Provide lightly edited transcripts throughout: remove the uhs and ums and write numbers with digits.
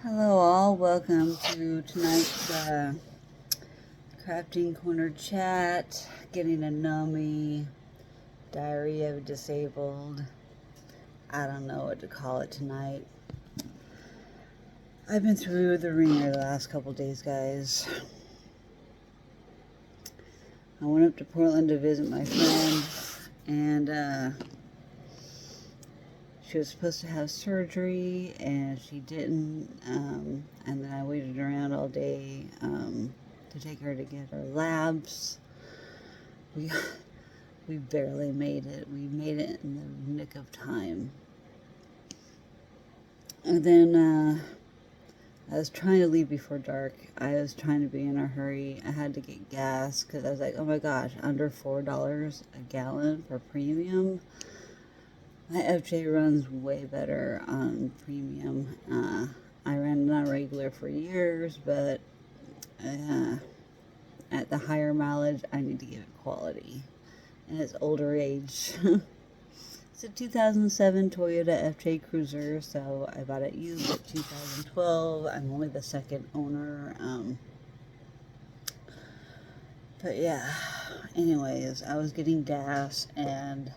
Hello all, welcome to tonight's Crafting Corner chat, getting to know me, Diary of a Disabled. I don't know what to call it tonight. I've been through the ringer the last couple days, guys. I went up to Portland to visit my friend, and she was supposed to have surgery, and she didn't, and then I waited around all day to take her to get her labs. We barely made it. We made it in the nick of time. And then I was trying to leave before dark. I was trying to be in a hurry. I had to get gas because I was like, oh my gosh, under $4 a gallon for premium. My FJ runs way better on premium. I ran it on regular for years, but at the higher mileage, I need to give it quality. And it's older age. It's a 2007 Toyota FJ Cruiser, so I bought it used at 2012. I'm only the second owner. But yeah, anyways, I was getting gas and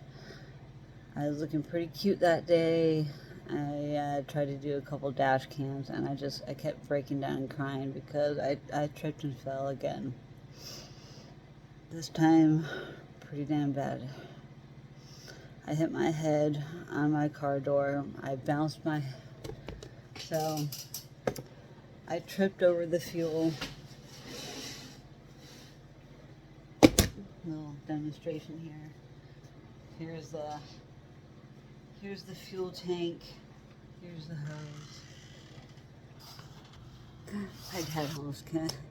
I was looking pretty cute that day. I tried to do a couple dash cams and I kept breaking down and crying because I tripped and fell again. This time, pretty damn bad. I hit my head on my car door. So I tripped over the fuel. Little demonstration here. Here's the fuel tank. Here's the hose. My dad almost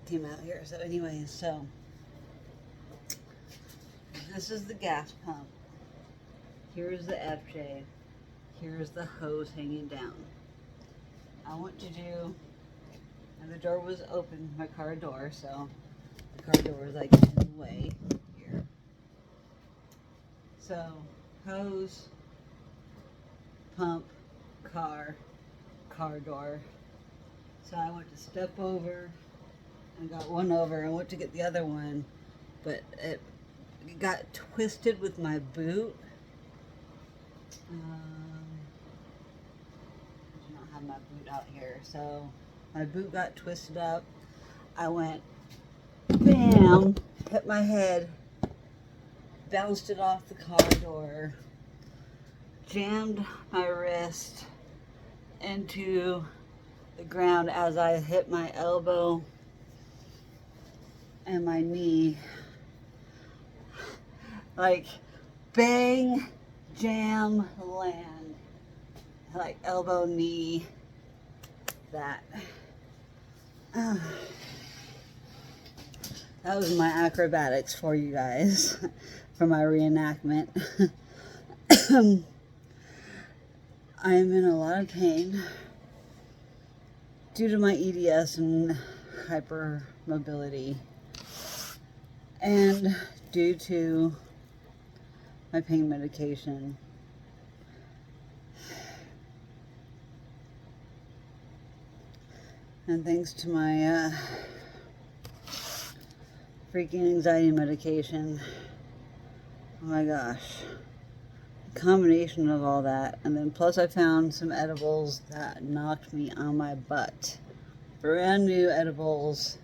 came out here. So anyways, this is the gas pump. Here's the FJ. Here's the hose hanging down. I want to do, and the door was open, my car door, so the car door was like in the way here. So hose, pump, car door. So I went to step over and got one over and went to get the other one, but it got twisted with my boot. I do not have my boot out here, so my boot got twisted up. I went bam, hit my head, bounced it off the car door, jammed my wrist into the ground as I hit my elbow and my knee. Like bang, jam, land. Like elbow, knee, that. That was my acrobatics for you guys, for my reenactment. I am in a lot of pain due to my EDS and hypermobility, and due to my pain medication. And thanks to my freaking anxiety medication. Oh my gosh. The combination of all that. And then plus I found some edibles that knocked me on my butt. Brand new edibles.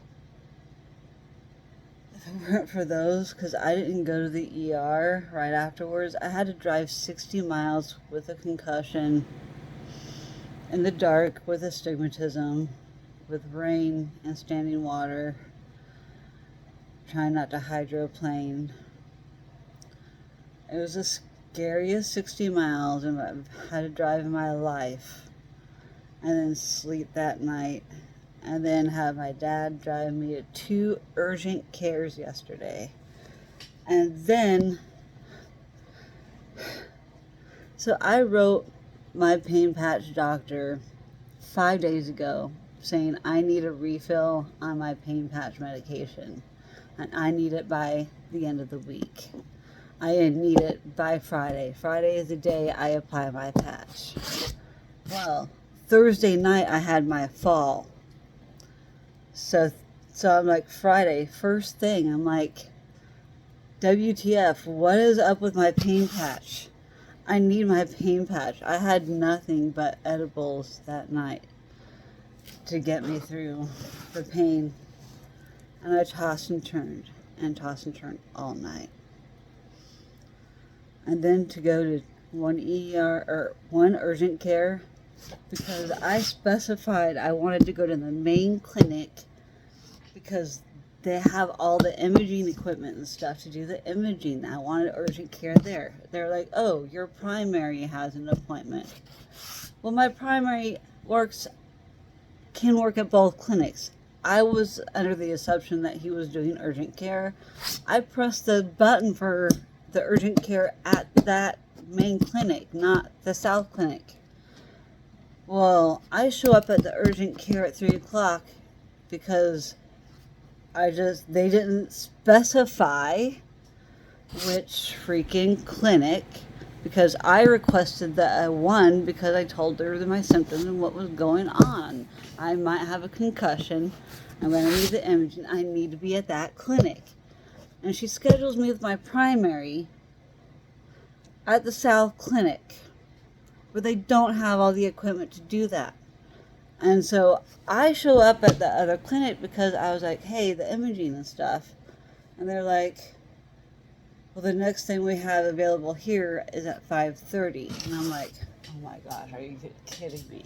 If it weren't for those, because I didn't go to the ER right afterwards, I had to drive 60 miles with a concussion in the dark with astigmatism, with rain and standing water, trying not to hydroplane. It was the scariest 60 miles I've had to drive in my life, and then sleep that night, and then have my dad drive me to 2 urgent cares yesterday. And then, so I wrote my pain patch doctor 5 days ago saying I need a refill on my pain patch medication, and I need it by the end of the week. I need it by Friday. Friday is the day I apply my patch. Well, Thursday night I had my fall. So I'm like, Friday, first thing, I'm like, WTF, what is up with my pain patch? I need my pain patch. I had nothing but edibles that night to get me through the pain. And I tossed and turned all night. And then to go to one ER or one urgent care, because I specified I wanted to go to the main clinic because they have all the imaging equipment and stuff to do the imaging. I wanted urgent care there. They're like, oh, your primary has an appointment. Well, my primary can work at both clinics. I was under the assumption that he was doing urgent care. I pressed the button for the urgent care at that main clinic, not the South Clinic. Well, I show up at the urgent care at 3 o'clock because they didn't specify which freaking clinic, because I requested the one because I told her my symptoms and what was going on. I might have a concussion. I'm going to need the imaging. I need to be at that clinic. And she schedules me with my primary at the South Clinic, where they don't have all the equipment to do that. And so I show up at the other clinic because I was like, hey, the imaging and stuff. And they're like, well, the next thing we have available here is at 5:30. And I'm like, oh my gosh, are you kidding me?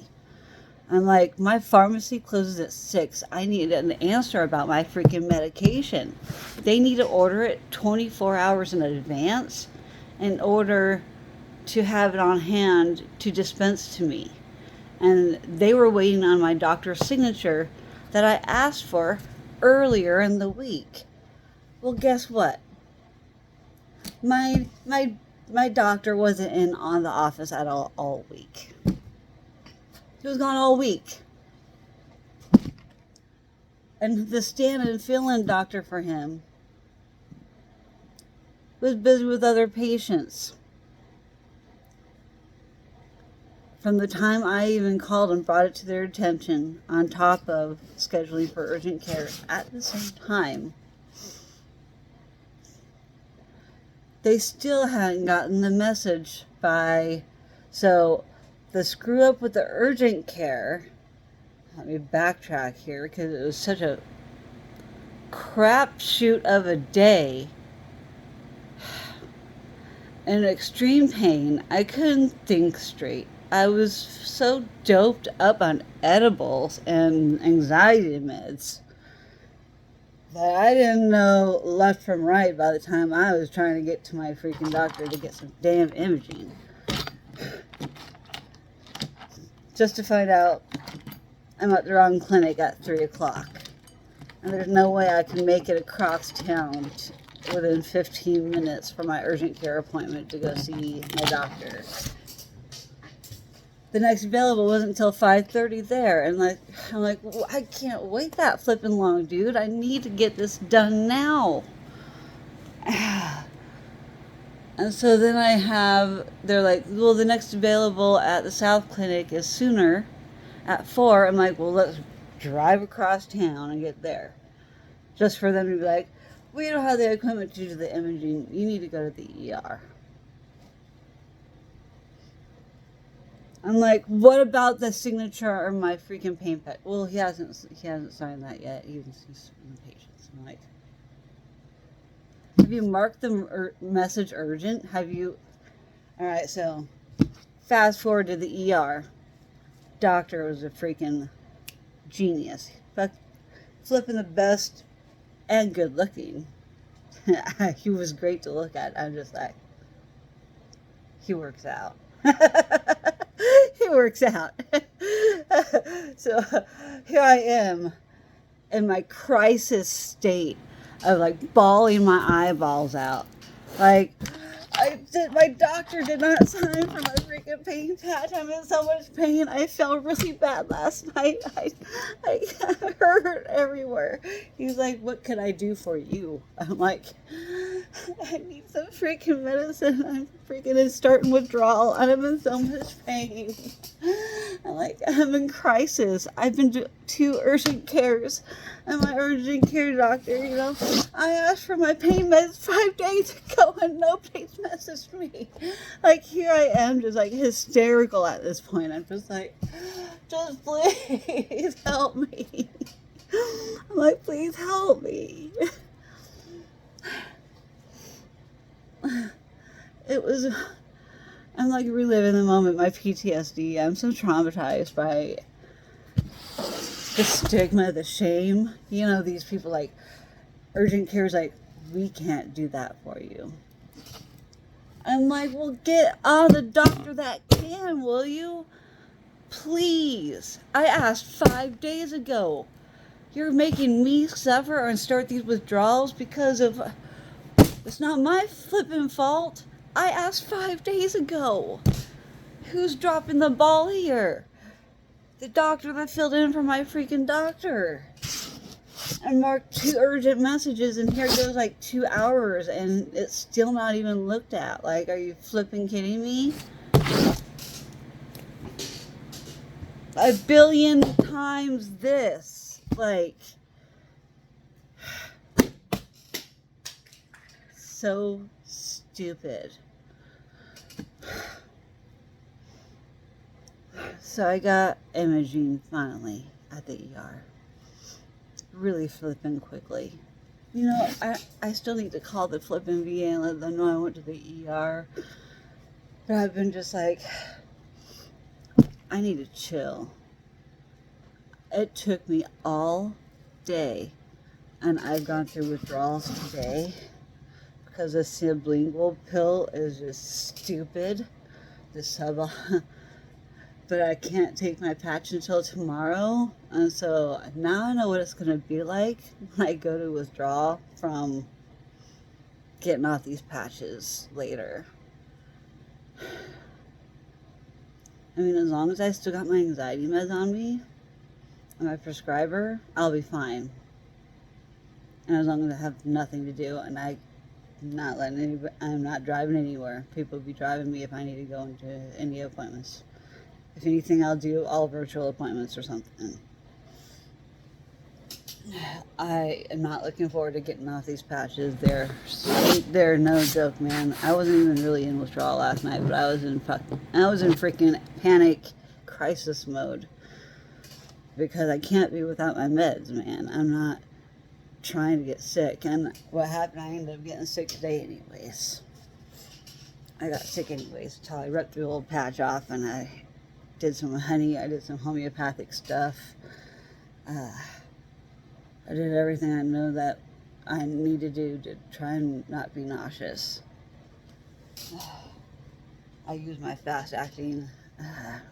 I'm like, my pharmacy closes at 6. I need an answer about my freaking medication. They need to order it 24 hours in advance in order to have it on hand to dispense to me. And they were waiting on my doctor's signature that I asked for earlier in the week. Well, guess what? My doctor wasn't in on the office at all week. He was gone all week. And the stand and fill-in doctor for him was busy with other patients. From the time I even called and brought it to their attention, on top of scheduling for urgent care at the same time, they still hadn't gotten the message by... So the screw up with the urgent care, let me backtrack here because it was such a crapshoot of a day. In extreme pain, I couldn't think straight. I was so doped up on edibles and anxiety meds that I didn't know left from right by the time I was trying to get to my freaking doctor to get some damn imaging. Just to find out I'm at the wrong clinic at 3 o'clock. And there's no way I can make it across town within 15 minutes for my urgent care appointment to go see my doctor. The next available wasn't until 5:30 there. And I'm like, well, I can't wait that flipping long, dude. I need to get this done now. And so then they're like, well, the next available at the South Clinic is sooner at 4. I'm like, well, let's drive across town and get there. Just for them to be like, we don't have the equipment to do the imaging. You need to go to the ER. I'm like, what about the signature or my freaking pain pad? Well, he hasn't signed that yet. He's in patience. I'm like, have you marked the message urgent? Have you? All right, so fast forward to the ER. Doctor was a freaking genius. Flipping the best and good looking. He was great to look at. I'm just like, he works out. He works out. So here I am in my crisis state of like bawling my eyeballs out. Like, my doctor did not sign for my freaking pain patch. I'm in so much pain. I felt really bad last night. I hurt everywhere. He's like, what can I do for you? I'm like, I need some freaking medicine. freaking is starting withdrawal and I'm in so much pain. I'm in crisis. I've been to urgent cares, and my urgent care doctor, I asked for my pain meds 5 days ago and nobody's messaged me. Here I am just hysterical at this point. I'm just just please help me. I'm please help me. I'm reliving the moment, my PTSD. I'm so traumatized by the stigma, the shame. These people urgent care is we can't do that for you. I'm well, get on the doctor that can, will you? Please. I asked 5 days ago. You're making me suffer and start these withdrawals because of... It's not my flippin' fault. I asked 5 days ago. Who's dropping the ball here? The doctor that filled in for my freaking doctor. And marked 2 urgent messages, and here goes 2 hours, and it's still not even looked at. Are you flipping kidding me? 1,000,000,000 times this. So stupid. So I got imaging finally at the ER. Really flipping quickly. I still need to call the flipping VA and let them know I went to the ER. But I've been just I need to chill. It took me all day, and I've gone through withdrawals today because the sublingual pill is just stupid. But I can't take my patch until tomorrow, and so now I know what it's going to be like when I go to withdraw from getting off these patches later. As long as I still got my anxiety meds on me and my prescriber, I'll be fine. And as long as I have nothing to do and I'm not driving anywhere. People will be driving me if I need to go into any appointments. If anything, I'll do all virtual appointments or something. I am not looking forward to getting off these patches. They're no joke, man. I wasn't even really in withdrawal last night, but I was in freaking panic crisis mode because I can't be without my meds, man. I'm not trying to get sick, and what happened, I ended up getting sick today anyways. I got sick anyways until I ripped the old patch off and I did some honey. I did some homeopathic stuff. I did everything I know that I need to do to try and not be nauseous. I use my fast-acting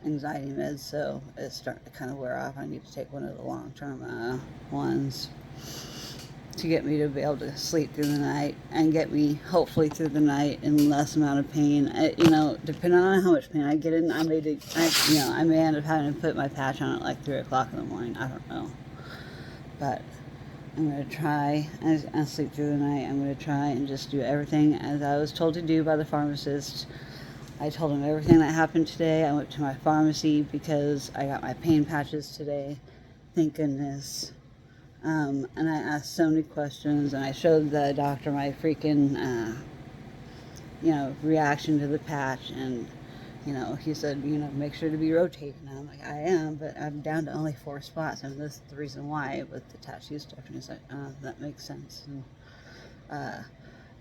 anxiety meds, so it's starting to kind of wear off. I need to take one of the long-term ones to get me to be able to sleep through the night and get me hopefully through the night in less amount of pain. Depending on how much pain I get in, I may end up having to put my patch on at 3 o'clock in the morning. I don't know, but I'm going to try and sleep through the night. I'm going to try and just do everything as I was told to do by the pharmacist. I told him everything that happened today. I went to my pharmacy because I got my pain patches today. Thank goodness. And I asked so many questions, and I showed the doctor my freaking, reaction to the patch, and, he said, make sure to be rotating. And I'm I am, but I'm down to only 4 spots, and this is the reason why with the tattoo stuff. And he's that makes sense. And,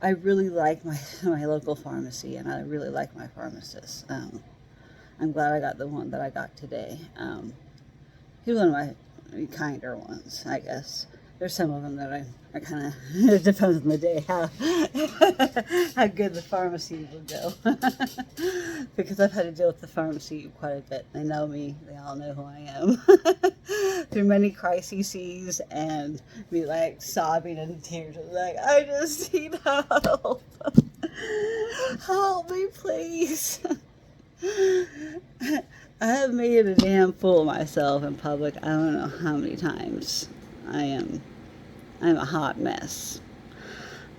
I really like my local pharmacy, and I really like my pharmacist. I'm glad I got the one that I got today. He's one of my kinder ones, I guess. There's some of them that are kind of, it depends on the day how good the pharmacy will go. Because I've had to deal with the pharmacy quite a bit. They know me. They all know who I am. Through many crises and me sobbing in tears. I just need help. Help me, please. I have made a damn fool of myself in public. I don't know how many times. I'm a hot mess.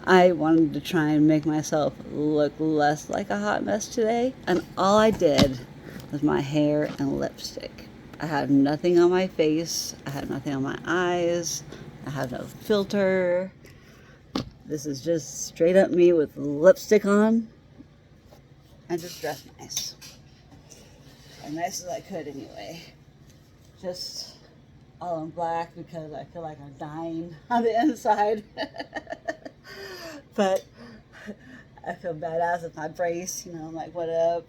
I wanted to try and make myself look less like a hot mess today, and all I did was my hair and lipstick. I had nothing on my face, I had nothing on my eyes, I have no filter. This is just straight up me with lipstick on and just dressed nice. As nice as I could anyway. Just all in black because I feel like I'm dying on the inside. But I feel badass with my brace, you know, I'm like, what up?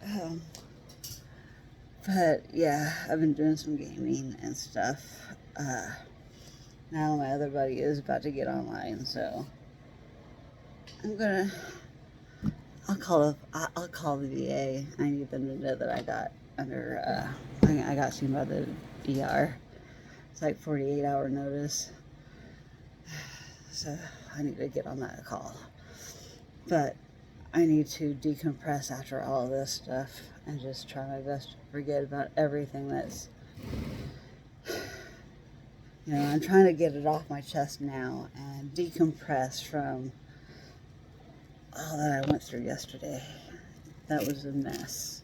um, but yeah, I've been doing some gaming and stuff. Now my other buddy is about to get online, so I'll call the VA. I need them to know that I got I got seen by the ER. It's like 48-hour notice. So I need to get on that call. But I need to decompress after all of this stuff and just try my best to forget about everything that's, you know, I'm trying to get it off my chest now and decompress from all that I went through yesterday. That was a mess.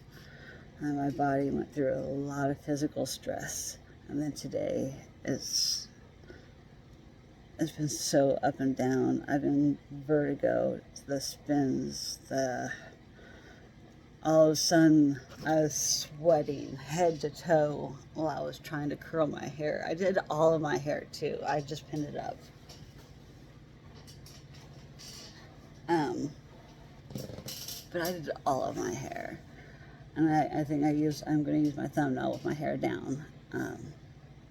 And my body went through a lot of physical stress. And then today, it's been so up and down. I've been vertigo, the spins, all of a sudden I was sweating head to toe while I was trying to curl my hair. I did all of my hair too. I just pinned it up. But I did all of my hair. And I think I'm going to use my thumbnail with my hair down.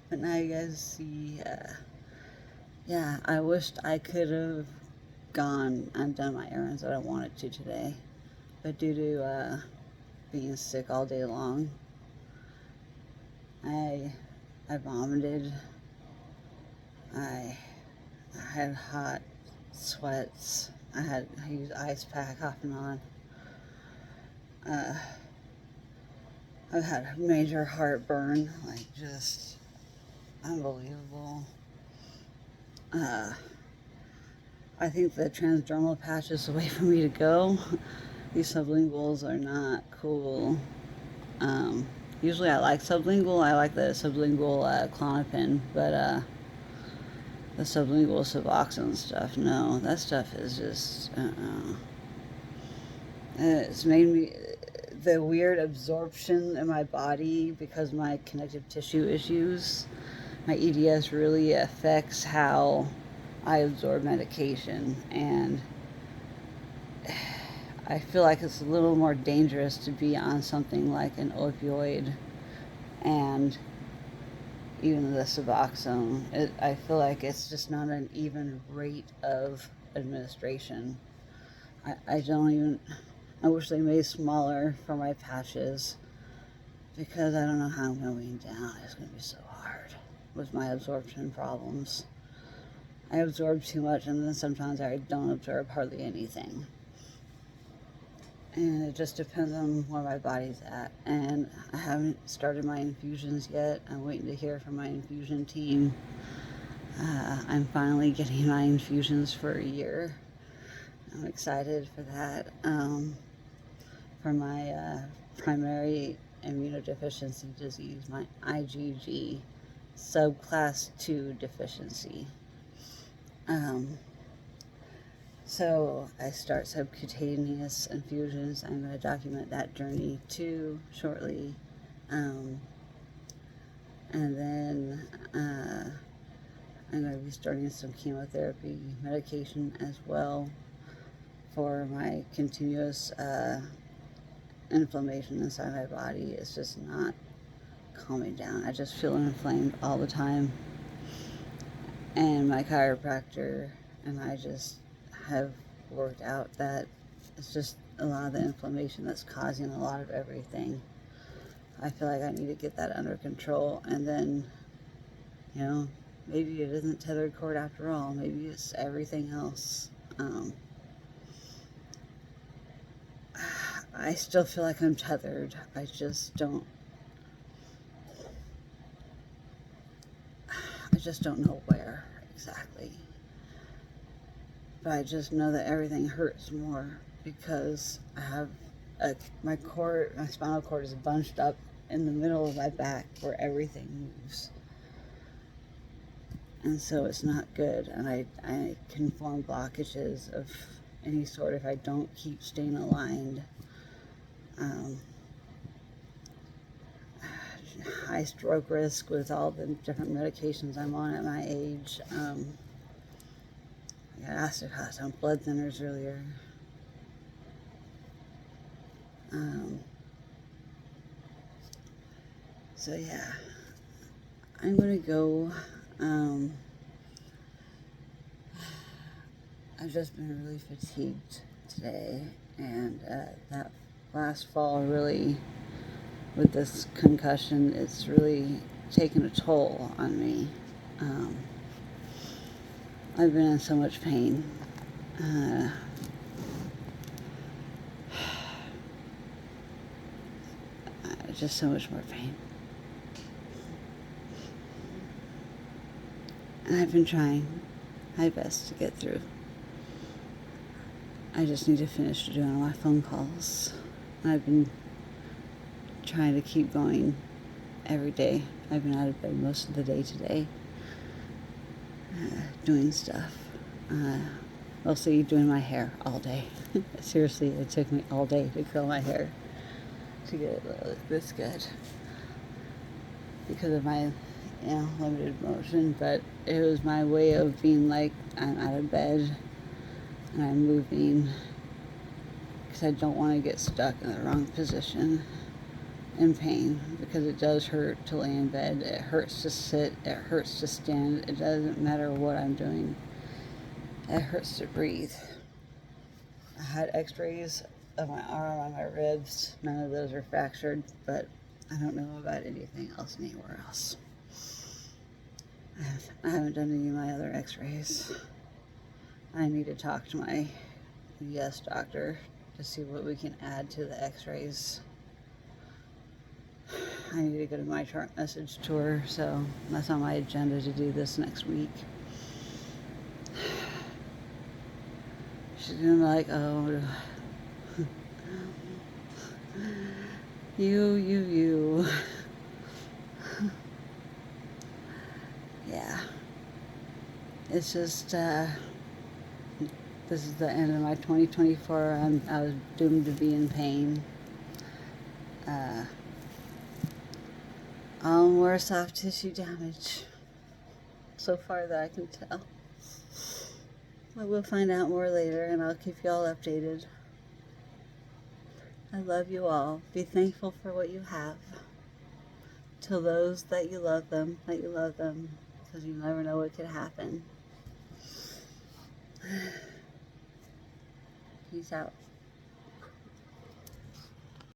But now you guys see, yeah, I wished I could have gone and done my errands that I wanted to today. But due to being sick all day long, I vomited. I had hot sweats. I used ice pack off and on. I've had major heartburn, like just unbelievable. I think the transdermal patch is the way for me to go. These sublinguals are not cool. Usually I like sublingual. I like the sublingual Klonopin, but the sublingual Suboxone stuff, no. That stuff is just, it's made me, the weird absorption in my body because of my connective tissue issues. My EDS really affects how I absorb medication, and I feel like it's a little more dangerous to be on something like an opioid and even the Suboxone. I feel like it's just not an even rate of administration. I wish they made smaller for my patches because I don't know how I'm going down. It's going to be so hard with my absorption problems. I absorb too much, and then sometimes I don't absorb hardly anything. And it just depends on where my body's at. And I haven't started my infusions yet. I'm waiting to hear from my infusion team. I'm finally getting my infusions for a year. I'm excited for that. For my primary immunodeficiency disease, my IgG subclass 2 deficiency. So I start subcutaneous infusions. I'm going to document that journey too shortly. And then I'm going to be starting some chemotherapy medication as well for my continuous inflammation inside my body. It's just not calming down. I just feel inflamed all the time. And my chiropractor and I just have worked out that it's just a lot of the inflammation that's causing a lot of everything. I feel like I need to get that under control, and then, you know, maybe it isn't tethered cord after all. Maybe it's everything else. I still feel like I'm tethered. I just don't. just don't know where exactly. But I just know that everything hurts more because I have my spinal cord is bunched up in the middle of my back where everything moves. And so it's not good. And I can form blockages of any sort if I don't keep staying aligned. High stroke risk with all the different medications I'm on at my age. I got asked if I was on blood thinners earlier. So yeah, I'm gonna go. I've just been really fatigued today, and that last fall really, with this concussion, it's really taken a toll on me. I've been in so much pain. Just so much more pain. And I've been trying my best to get through. I just need to finish doing my phone calls. I've been trying to keep going every day. I've been out of bed most of the day today, doing stuff. Mostly doing my hair all day. Seriously, it took me all day to curl my hair to get it to look this good because of my limited motion, but it was my way of being like, I'm out of bed and I'm moving because I don't want to get stuck in the wrong position in pain, because it does hurt to lay in bed. It hurts to sit. It hurts to stand. It doesn't matter what I'm doing. It hurts to breathe. I had x-rays of my arm, on my ribs. None of those are fractured, but I don't know about anything else anywhere else. I haven't done any of my other x-rays. I need to talk to my UVS doctor to see what we can add to the x-rays. I need to go to my chart message tour, so that's on my agenda to do this next week. She's gonna be like, oh, you. Yeah. It's just, this is the end of my 2024. I was doomed to be in pain. All more soft tissue damage, so far that I can tell. I will find out more later, and I'll keep you all updated. I love you all. Be thankful for what you have. Tell those that you love them, because you never know what could happen. Peace out.